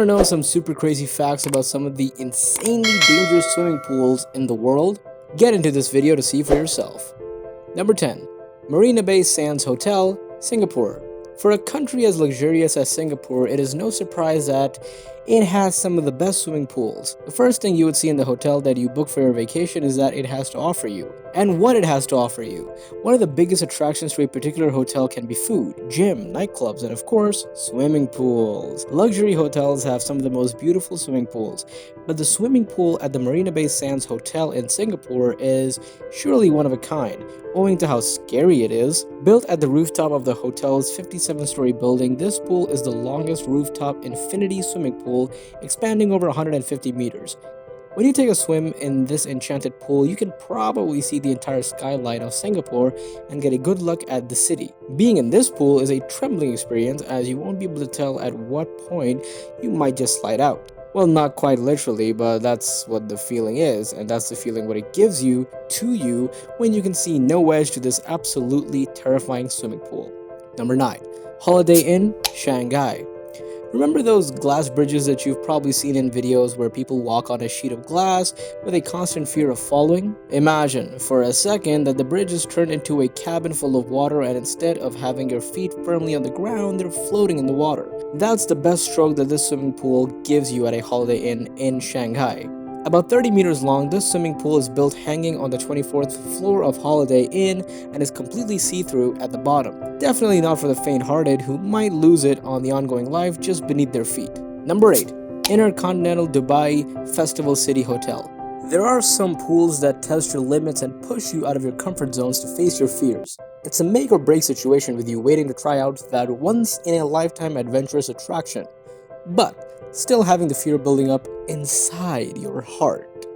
Want to know some super crazy facts about some of the insanely dangerous swimming pools in the world? Get into this video to see for yourself. Number 10. Marina Bay Sands Hotel, Singapore. For a country as luxurious as Singapore, it is no surprise that it has some of the best swimming pools. The first thing you would see in the hotel that you book for your vacation is that it has to offer you. And what it has to offer you. One of the biggest attractions to a particular hotel can be food, gym, nightclubs, and of course, swimming pools. Luxury hotels have some of the most beautiful swimming pools, but the swimming pool at the Marina Bay Sands Hotel in Singapore is surely one of a kind, owing to how scary it is. Built at the rooftop of the hotel's 57-story building, this pool is the longest rooftop infinity swimming pool, expanding over 150 meters. When you take a swim in this enchanted pool, you can probably see the entire skyline of Singapore and get a good look at the city. Being in this pool is a trembling experience, as you won't be able to tell at what point you might just slide out. Well, not quite literally, but that's what the feeling is, and that's the feeling what it gives you to you when you can see no edge to this absolutely terrifying swimming pool. Number 9. Holiday Inn, Shanghai. Remember those glass bridges that you've probably seen in videos where people walk on a sheet of glass with a constant fear of falling? Imagine for a second that the bridge is turned into a cabin full of water, and instead of having your feet firmly on the ground, they're floating in the water. That's the best stroke that this swimming pool gives you at a Holiday Inn in Shanghai. About 30 meters long, this swimming pool is built hanging on the 24th floor of Holiday Inn and is completely see-through at the bottom. Definitely not for the faint-hearted who might lose it on the ongoing life just beneath their feet. Number 8. Intercontinental Dubai Festival City Hotel. There are some pools that test your limits and push you out of your comfort zones to face your fears. It's a make or break situation with you waiting to try out that once-in-a-lifetime adventurous attraction, but still having the fear building up inside your heart.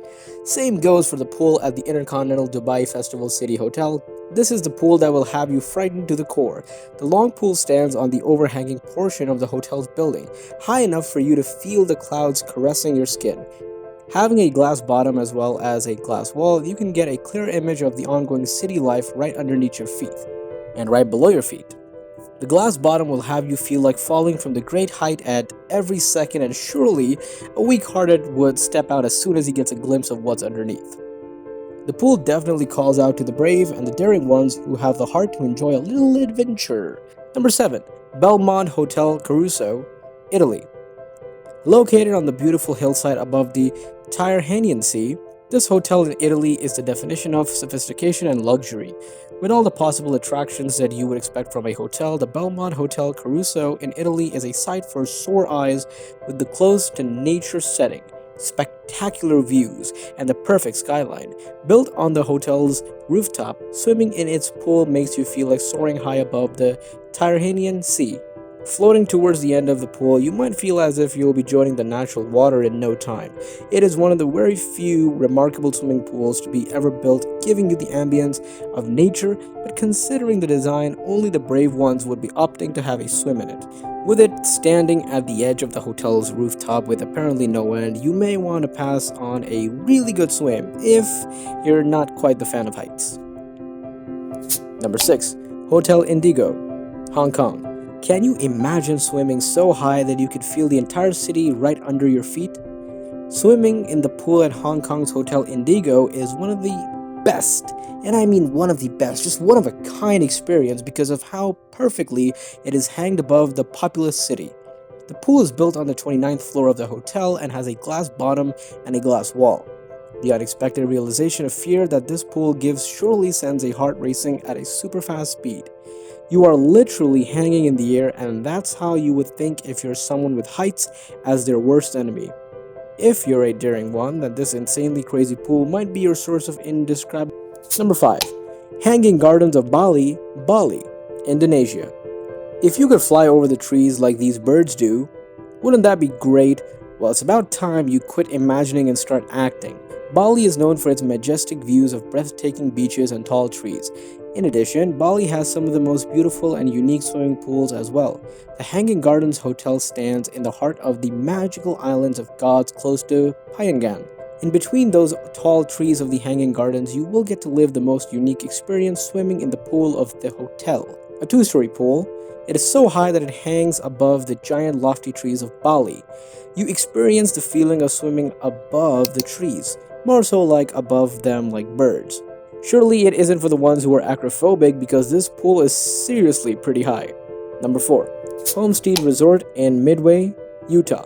Same goes for the pool at the Intercontinental Dubai Festival City Hotel. This is the pool that will have you frightened to the core. The long pool stands on the overhanging portion of the hotel's building, high enough for you to feel the clouds caressing your skin. Having a glass bottom as well as a glass wall, you can get a clear image of the ongoing city life right underneath your feet and right below your feet. The glass bottom will have you feel like falling from the great height at every second, and surely a weak-hearted would step out as soon as he gets a glimpse of what's underneath. The pool definitely calls out to the brave and the daring ones who have the heart to enjoy a little adventure. Number 7. Belmond Hotel Caruso, Italy. Located on the beautiful hillside above the Tyrrhenian Sea, this hotel in Italy is the definition of sophistication and luxury. With all the possible attractions that you would expect from a hotel, the Belmond Hotel Caruso in Italy is a sight for sore eyes with the close-to-nature setting, spectacular views, and the perfect skyline. Built on the hotel's rooftop, swimming in its pool makes you feel like soaring high above the Tyrrhenian Sea. Floating towards the end of the pool, you might feel as if you'll be joining the natural water in no time. It is one of the very few remarkable swimming pools to be ever built, giving you the ambience of nature, but considering the design, only the brave ones would be opting to have a swim in it. With it standing at the edge of the hotel's rooftop with apparently no end, you may want to pass on a really good swim if you're not quite the fan of heights. Number 6. Hotel Indigo, Hong Kong. Can you imagine swimming so high that you could feel the entire city right under your feet? Swimming in the pool at Hong Kong's Hotel Indigo is one of the best, and I mean one of the best, just one of a kind experience because of how perfectly it is hanged above the populous city. The pool is built on the 29th floor of the hotel and has a glass bottom and a glass wall. The unexpected realization of fear that this pool gives surely sends a heart racing at a super fast speed. You are literally hanging in the air, and that's how you would think if you're someone with heights as their worst enemy. If you're a daring one, then this insanely crazy pool might be your source of indescribable. Number 5. Hanging Gardens of Bali, Bali, Indonesia. If you could fly over the trees like these birds do, wouldn't that be great? Well, it's about time you quit imagining and start acting. Bali is known for its majestic views of breathtaking beaches and tall trees. In addition, Bali has some of the most beautiful and unique swimming pools as well. The Hanging Gardens Hotel stands in the heart of the magical islands of gods close to Payangan. In between those tall trees of the Hanging Gardens, you will get to live the most unique experience swimming in the pool of the hotel. a two-story pool. It is so high that it hangs above the giant lofty trees of Bali. You experience the feeling of swimming above the trees, more so like above them like birds. Surely it isn't for the ones who are acrophobic because this pool is seriously pretty high. Number 4. Homestead Resort in Midway, Utah.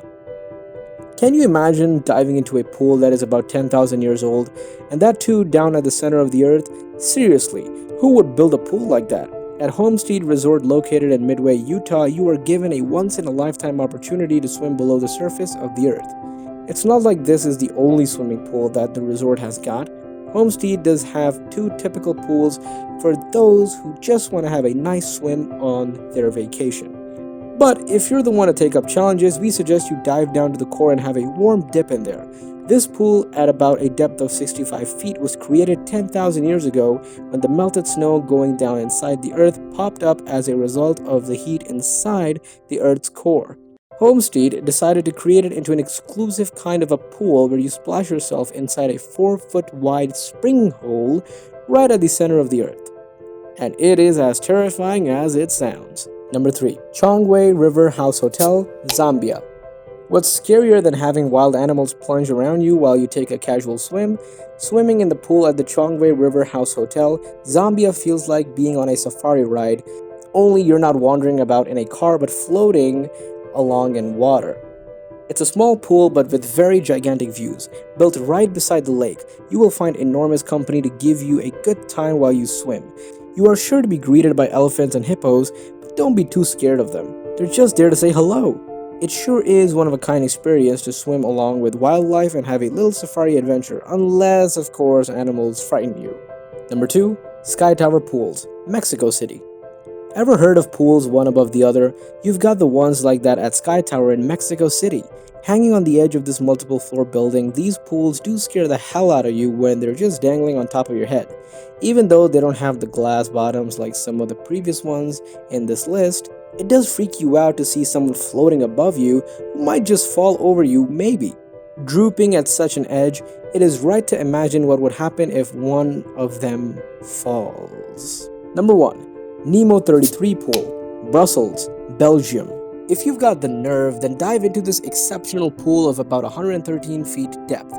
Can you imagine diving into a pool that is about 10,000 years old, and that too down at the center of the earth? Seriously, who would build a pool like that? At Homestead Resort located in Midway, Utah, you are given a once-in-a-lifetime opportunity to swim below the surface of the earth. It's not like this is the only swimming pool that the resort has got. Homestead does have 2 typical pools for those who just want to have a nice swim on their vacation. But if you're the one to take up challenges, we suggest you dive down to the core and have a warm dip in there. This pool, at about a depth of 65 feet, was created 10,000 years ago when the melted snow going down inside the earth popped up as a result of the heat inside the earth's core. Homestead decided to create it into an exclusive kind of a pool where you splash yourself inside a 4-foot wide spring hole right at the center of the earth. And it is as terrifying as it sounds. Number 3. Chongwe River House Hotel, Zambia. What's scarier than having wild animals plunge around you while you take a casual swim? Swimming in the pool at the Chongwe River House Hotel, Zambia feels like being on a safari ride, only you're not wandering about in a car but floating along in water. It's a small pool but with very gigantic views. Built right beside the lake, you will find enormous company to give you a good time while you swim. You are sure to be greeted by elephants and hippos, but don't be too scared of them. They're just there to say hello. It sure is one of a kind experience to swim along with wildlife and have a little safari adventure, unless of course animals frighten you. Number 2. Sky Tower Pools, Mexico City. Ever heard of pools one above the other? You've got the ones like that at Sky Tower in Mexico City. Hanging on the edge of this multiple floor building, these pools do scare the hell out of you when they're just dangling on top of your head. Even though they don't have the glass bottoms like some of the previous ones in this list, it does freak you out to see someone floating above you who might just fall over you, maybe. Drooping at such an edge, it is right to imagine what would happen if one of them falls. Number 1. Nemo 33 Pool, Brussels, Belgium. If you've got the nerve, then dive into this exceptional pool of about 113 feet depth.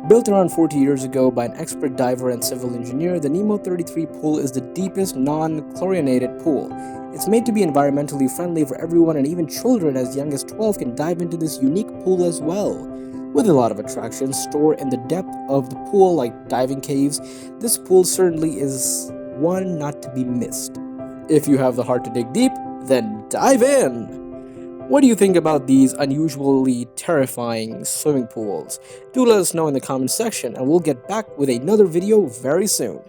Built around 40 years ago by an expert diver and civil engineer, the Nemo 33 pool is the deepest non-chlorinated pool. It's made to be environmentally friendly for everyone, and even children as young as 12 can dive into this unique pool as well. With a lot of attractions stored in the depth of the pool like diving caves, this pool certainly is one not to be missed. If you have the heart to dig deep, then dive in! What do you think about these unusually terrifying swimming pools? Do let us know in the comment section, and we'll get back with another video very soon.